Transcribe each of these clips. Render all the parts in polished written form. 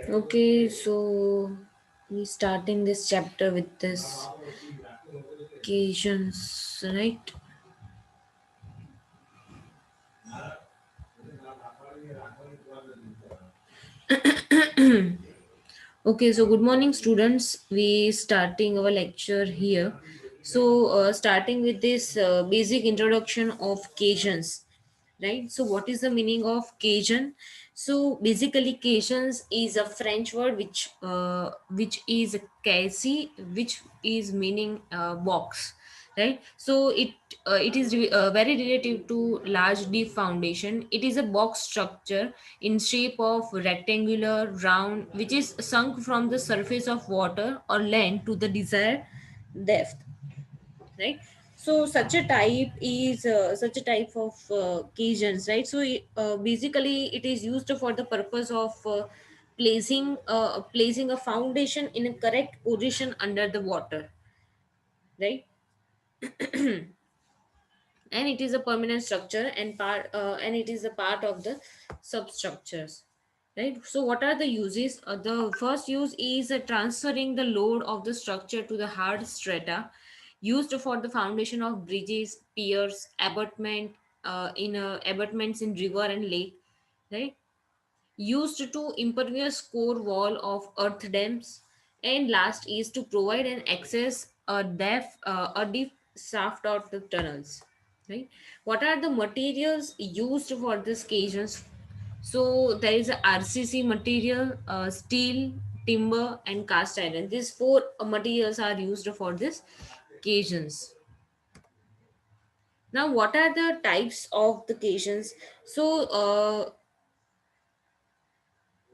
Okay, so we starting this chapter with this occasions, right? Okay, so good morning, students. We starting our lecture here. So, starting with this basic introduction of Cajuns, right? So, what is the meaning of Cajun? So, basically, Cajuns is a French word which is quasi, which is meaning box, right? So, it is very relative to large deep foundation. It is a box structure in shape of rectangular round which is sunk from the surface of water or land to the desired depth, right? So such a type of cations, right? So basically it is used for the purpose of placing a foundation in a correct position under the water, right? And it is a permanent structure and it is a part of the substructures, right? So what are the uses? The first use is transferring the load of the structure to the hard strata used for the foundation of bridges, piers, abutments in river and lake, right? Used to impervious core wall of earth dams, and last is to provide an access a deep shaft of the tunnels, right? What are the materials used for this cations? So there is a RCC material, steel, timber, and cast iron. These four materials are used for this cations. Now, what are the types of the cations? So,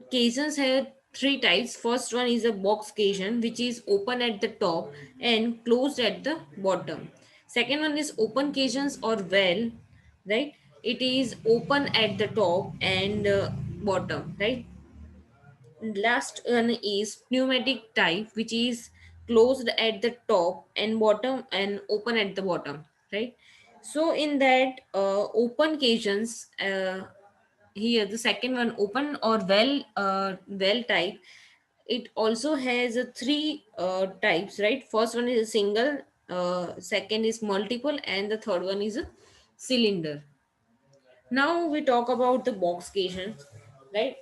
caissons have three types. First one is a box caisson, which is open at the top and closed at the bottom. Second one is open caissons or well, right? It is open at the top and bottom, right? Last one is pneumatic type, which is closed at the top and bottom and open at the bottom, right? So in that open caissons, here the second one open or well type, it also has three types, right? First one is a single, second is multiple, and the third one is a cylinder. Now we talk about the box caisson, right?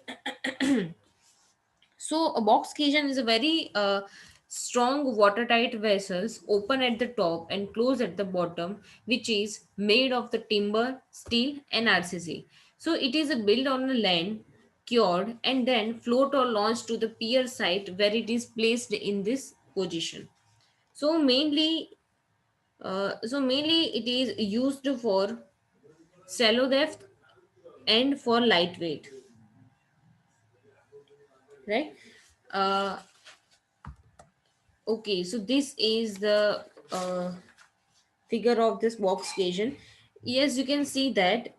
So a box caisson is a very strong watertight vessels open at the top and close at the bottom, which is made of the timber, steel, and RCC. So it is a built on the land, cured, and then float or launched to the pier site where it is placed in this position. So mainly it is used for shallow depth and for lightweight, right? Uh, okay, so this is the figure of this box station. Yes, you can see that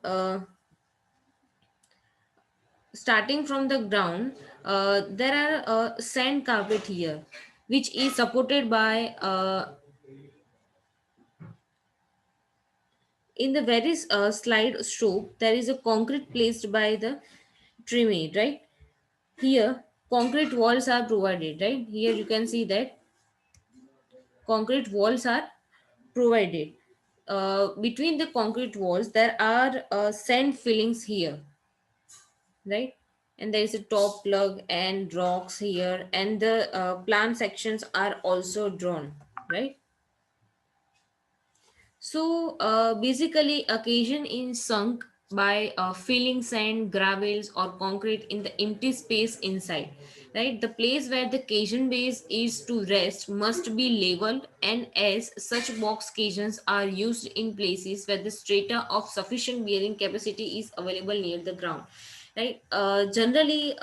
starting from the ground, there are sand carpet here, which is supported by in the very slide stroke. There is a concrete placed by the trimmy, right? Here, concrete walls are provided, right? Here you can see that concrete walls are provided. Between the concrete walls, there are sand fillings here, right? And there is a top plug and rocks here, and the plant sections are also drawn, right? So basically, occasion is sunk by filling sand, gravels, or concrete in the empty space inside. Right, the place where the Cajun base is to rest must be leveled, and as such, box caissons are used in places where the strata of sufficient bearing capacity is available near the ground. Right, generally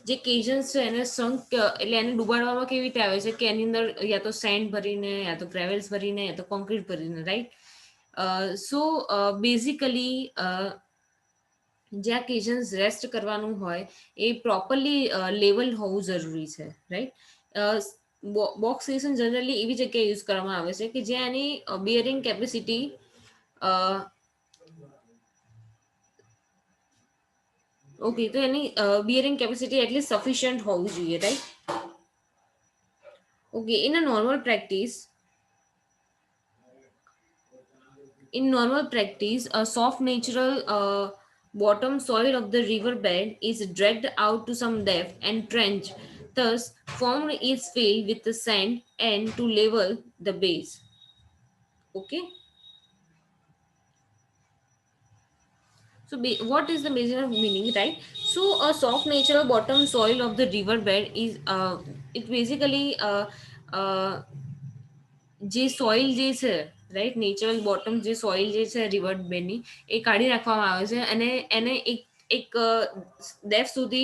જે કેજન્સ છે એને સંક એટલે એને ડુબાડવામાં કેવી રીતે આવે છે કે એની અંદર યા તો સેન્ડ ભરીને યા તો ગ્રેવલ્સ ભરીને યા તો કોન્ક્રીટ ભરીને, રાઈટ? સો બેઝિકલી જ્યાં કેજન્સ રેસ્ટ કરવાનું હોય એ પ્રોપરલી લેવલ હોવું જરૂરી છે, રાઈટ? બોક્સ કેશન જનરલી એવી જગ્યાએ યુઝ કરવામાં આવે છે કે જ્યાં એની બિયરિંગ કેપેસિટી ઓકે, તો એની બિયરિંગ કેપેસિટી એટલી સફિશિયન્ટ હોવી જોઈએ, right? Okay, in normal practice, a soft natural bottom soil of the river bed is dragged out to some depth and trench. Thus, formed is filled with the sand and to level the base. Okay. So, what is the major meaning, right? So, a soft natural bottom soil of the river bed is it basically જે soil જે છે, right, natural bottom જે soil જે છે river બેડની, એ કાઢી નાખવામાં આવે છે અને એને એક એક ડેપ્થ સુધી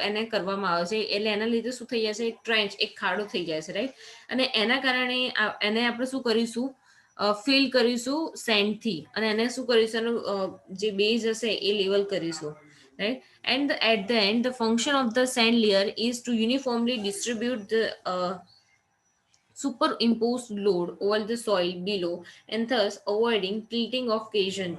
એને કરવામાં આવે છે. એટલે એના લીધે શું થઈ જશે, એક ટ્રેન્ચ, એક ખાડો થઈ જાય છે, રાઈટ. અને એના કારણે એને આપણે શું કરીશું, ફિલ કરીશું સેન્ડથી, અને એને શું કરીશું, એનું જે બેઝ હશે એ લેવલ કરીશું, right. And at the end, the function of the sand layer is to uniformly distribute the superimposed load over the soil below and thus avoiding tilting of casion.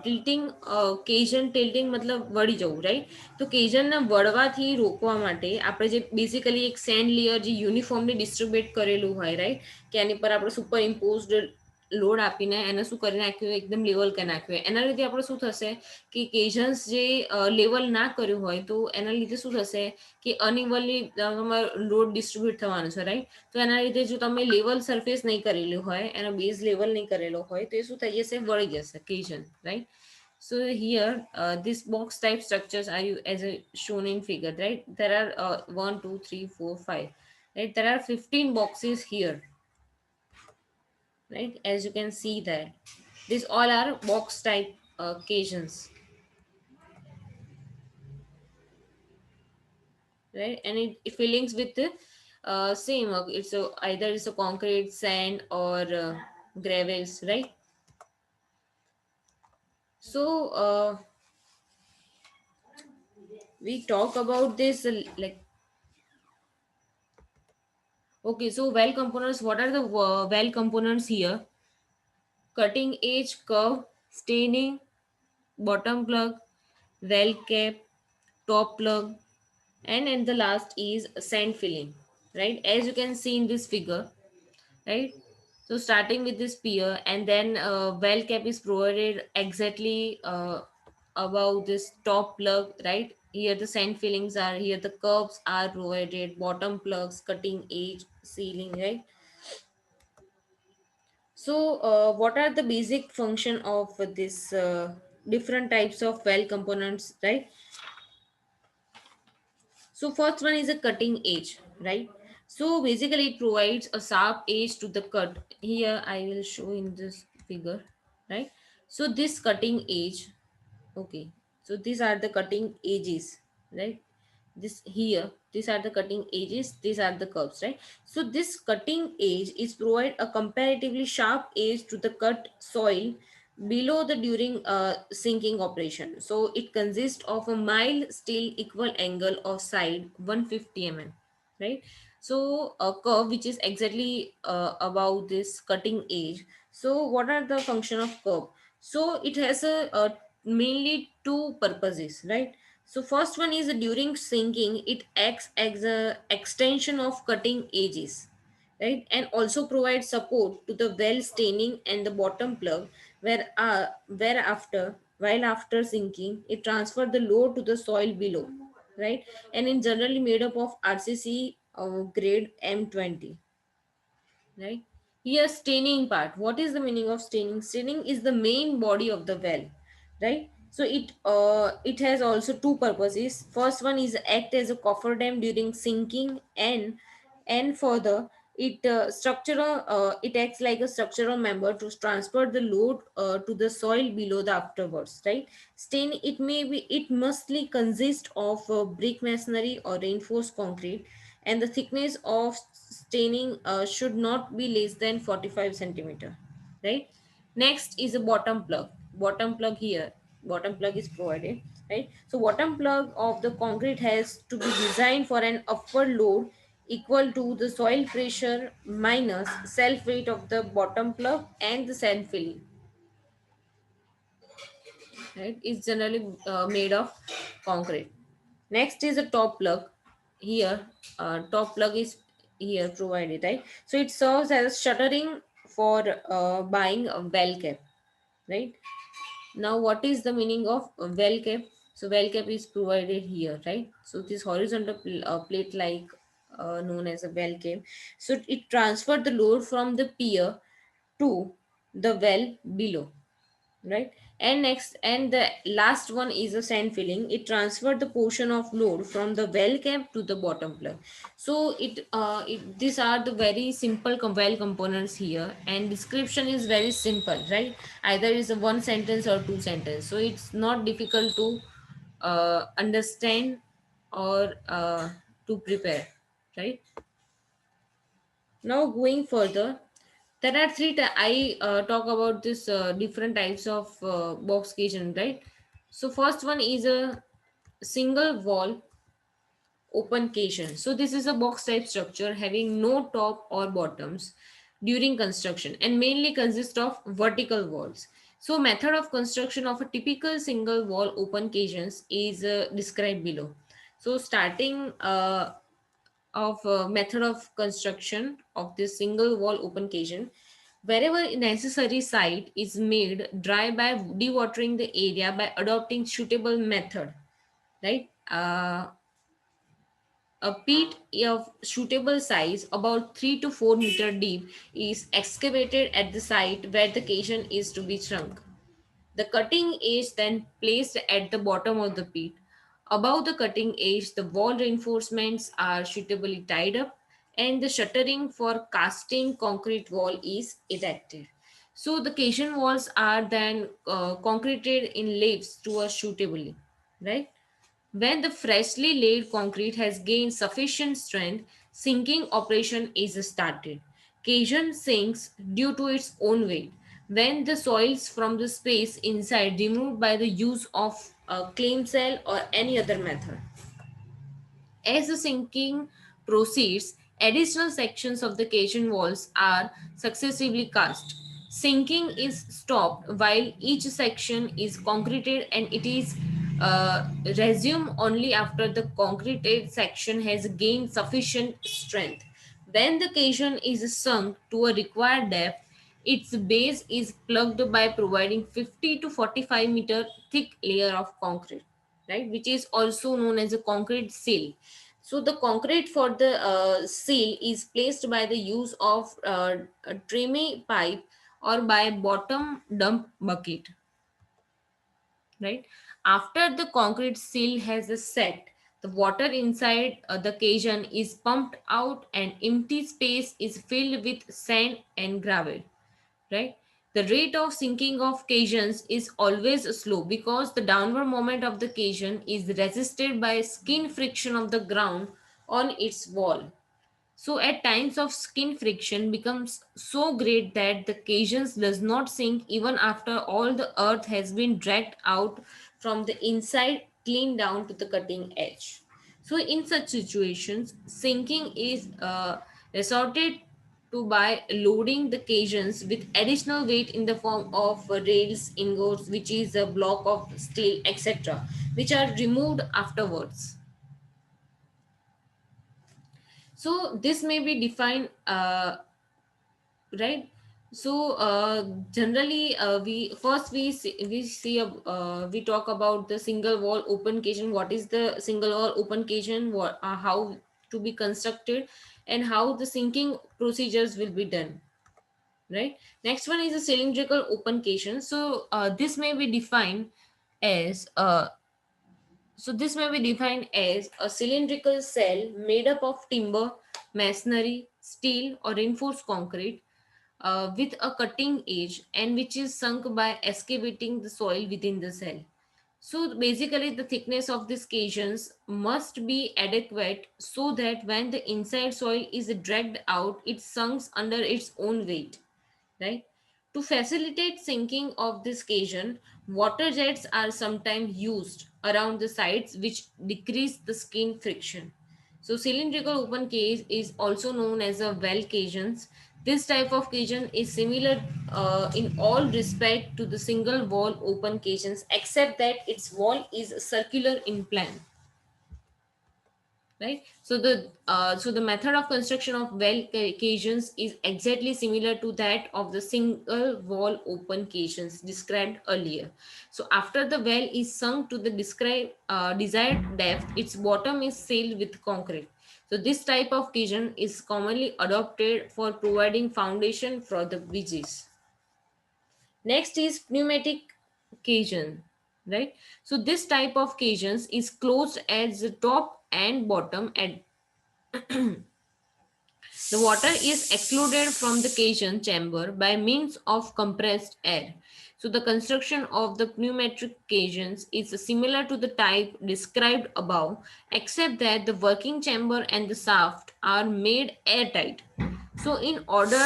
Casion tilting મતલબ વળી જવું, right. તો કેજનને વળવાથી રોકવા માટે આપણે જે basically એક send layer જે યુનિફોર્મલી ડિસ્ટ્રીબ્યુટ કરેલું હોય, રાઈટ, કે એની પર આપણે સુપર ઇમ્પોઝડ લોડ આપીને એને શું કરી નાખ્યું, એકદમ લેવલ કરી નાખ્યું. એના લીધે આપણે શું થશે કે કેજન્સ જે લેવલ ના કર્યું હોય તો એના લીધે શું થશે કે અનઇવનલી તમારો લોડ ડિસ્ટ્રીબ્યુટ થવાનું છે, રાઈટ. તો એના લીધે જો તમે લેવલ સરફેસ નહીં કરેલું હોય, એનો બેઝ લેવલ નહીં કરેલો હોય, તો એ શું થઈ જશે, વળી જશે કેજન, right. So here, this box type structures are you as a shown in figure, right? There are 1, 2, 3, 4, 5, right? There are 15 boxes here, right? As you can see that these all are box type cations, right? And it fillings with the same it's a either it's a concrete, sand, or gravels, right? So we talk about this like, okay, so well components, what are the well components here? Cutting edge, curve, staining, bottom plug, well cap, top plug, and the last is sand filling, right? As you can see in this figure, right. So starting with this pier, and then well cap is provided exactly above this top plug, right. Here the sand fillings are, here the curves are provided, bottom plugs, cutting edge, sealing, right. So what are the basic function of this different types of well components, right? So first one is a cutting edge, right? So basically it provides a sharp edge to the cut. Here I will show in this figure, right? So this cutting edge, okay. So these are the cutting edges, right? This here, these are the cutting edges, these are the curves, right? So this cutting edge is provide a comparatively sharp edge to the cut soil below the during sinking operation. So it consists of a mild steel equal angle of side 150 mm, right. So a curve which is exactly above this cutting edge. So what are the function of curve? So it has a mainly two purposes, right. So first one is during sinking, it acts as a extension of cutting edges, right, and also provides support to the well staining and the bottom plug, whereafter, while after sinking, it transfer the load to the soil below, right, and in generally made up of RCC grade M20, right. Here staining part, what is the meaning of staining? Staining is the main body of the well, right. So it has also two purposes. First one is act as a cofferdam during sinking, and further it structural it acts like a structural member to transfer the load to the soil below the afterwards, right. Stain, it mostly consist of brick masonry or reinforced concrete, and the thickness of staining should not be less than 45 centimeter, right. Next is a bottom plug. Bottom plug here, bottom plug is provided, right. So bottom plug of the concrete has to be designed for an upward load equal to the soil pressure minus self weight of the bottom plug and the sand filling, right. It's generally made of concrete. Next is a top plug. Here, top plug is here provided, right? So it serves as shuttering for buying a well cap, right? Now, what is the meaning of a well cap? So well cap is provided here, right? So this horizontal plate like known as a well cap. So it transferred the load from the pier to the well below, right? And next, and the last one is a sand filling. It transferred the portion of load from the well cap to the bottom plug. So these are the very simple well components here, and description is very simple, right? Either is a one sentence or two sentence, so it's not difficult to understand or to prepare, right? Now going further, there are I talk about this different types of box kitchen, right? So first one is a single wall open kitchen. So this is a box type structure having no top or bottoms during construction and mainly consists of vertical walls. So method of construction of a typical single wall open kitchens is described below. So starting of method of construction of this single wall open kitchen, wherever necessary site is made dry by dewatering the area by adopting suitable method, right? A pit of suitable size, about 3 to 4 meter deep, is excavated at the site where the kitchen is to be shrunk. The cutting edge then placed at the bottom of the pit. Above the cutting edge, the wall reinforcements are suitably tied up and the shuttering for casting concrete wall is erected. So the kitchen walls are then concreted in layers to a suitably, right? When the freshly laid concrete has gained sufficient strength, sinking operation is started. Cajon sinks due to its own weight. When the soils from the space inside removed by the use of a claim cell or any other method. As the sinking proceeds, additional sections of the caisson walls are successively cast. Sinking is stopped while each section is concreted and it is resumed only after the concreted section has gained sufficient strength. When the caisson is sunk to a required depth, its base is plugged by providing 50 to 45 meter thick layer of concrete, right, which is also known as a concrete seal. So the concrete for the seal is placed by the use of a treme pipe or by bottom dump bucket, right? After the concrete seal has set, the water inside the caisson is pumped out and empty space is filled with sand and gravel, right? The rate of sinking of caissons is always slow because the downward moment of the caisson is resisted by skin friction of the ground on its wall. So at times of skin friction becomes so great that the caissons does not sink even after all the earth has been dragged out from the inside clean down to the cutting edge. So in such situations, sinking is resorted to by loading the caissons with additional weight in the form of rails, ingots, which is a block of steel, etc., which are removed afterwards. So this may be defined, right? So generally, we talk about the single wall open kitchen. What is the single wall open kitchen? What how to be constructed, and how the sinking procedures will be done. Right. Next one is a cylindrical open kitchen. So this may be defined as a cylindrical cell made up of timber, masonry, steel, or reinforced concrete with a cutting edge and which is sunk by excavating the soil within the cell. So basically, the thickness of these caissons must be adequate so that when the inside soil is dragged out, it sinks under its own weight, right? To facilitate sinking of this caisson, water jets are sometimes used around the sides which decrease the skin friction. So cylindrical open cage is also known as a well caissons. This type of caisson is similar in all respect to the single wall open caissons except that its wall is circular in plan. right? So the method of construction of well caissons is exactly similar to that of the single wall open caissons described earlier. So after the well is sunk to the described desired depth, its bottom is sealed with concrete. So this type of caisson is commonly adopted for providing foundation for the bridges. Next is pneumatic caisson, right? So this type of caissons is closed at the top and bottom. At the water is excluded from the caisson chamber by means of compressed air. So the construction of the pneumatic caissons is similar to the type described above, except that the working chamber and the shaft are made airtight. So in order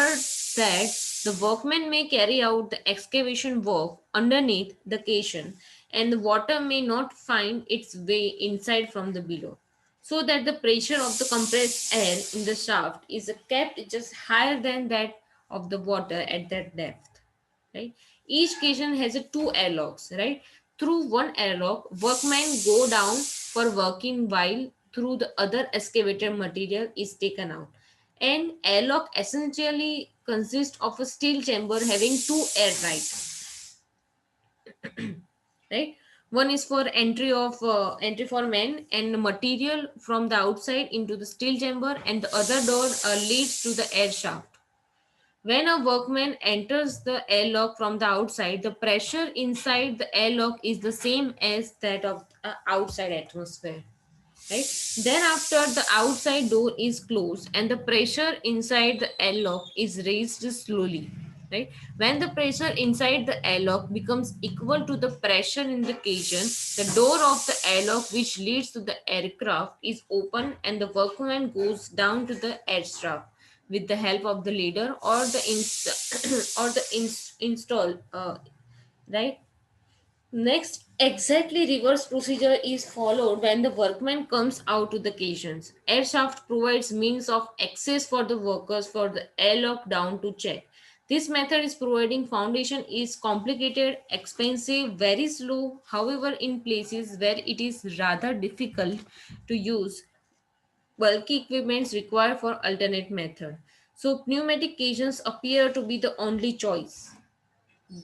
that the workman may carry out the excavation work underneath the caisson and the water may not find its way inside from the below, so that the pressure of the compressed air in the shaft is kept just higher than that of the water at that depth, right? Each caisson has a two airlocks, right? Through one airlock workmen go down for working, while through the other excavated material is taken out. An airlock essentially consists of a steel chamber having two air right? One is for entry for men and material from the outside into the steel chamber, and the other door leads to the air shaft. When a workman enters the airlock from the outside, the pressure inside the airlock is the same as that of outside atmosphere, right? Then after the outside door is closed and the pressure inside the airlock is raised slowly, right? When the pressure inside the airlock becomes equal to the pressure in the caisson, the door of the airlock which leads to the aircraft is open and the workman goes down to the air shaft with the help of the leader or the or the install, right? Next, exactly reverse procedure is followed when the workman comes out to the caissons. Air shaft provides means of access for the workers for the airlock down to check. This method is providing foundation is complicated, expensive, very slow. However, in places where it is rather difficult to use, bulky equipments required for alternate method. So pneumatic caissons appear to be the only choice.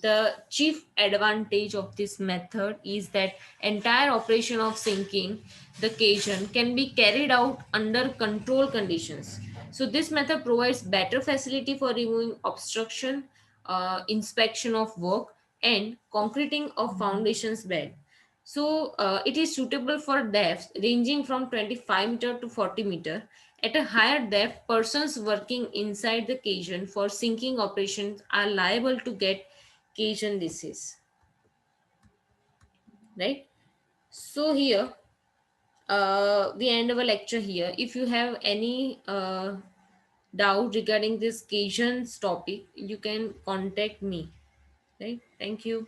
The chief advantage of this method is that entire operation of sinking the caisson can be carried out under control conditions. So this method provides better facility for removing obstruction, inspection of work, and concreting of foundations bed. So it is suitable for depths ranging from 25 meter to 40 meter. At a higher depth, persons working inside the caisson for sinking operations are liable to get caisson disease, right? So here we end our lecture here. If you have any doubt regarding this caissons topic, you can contact me, right? Thank you.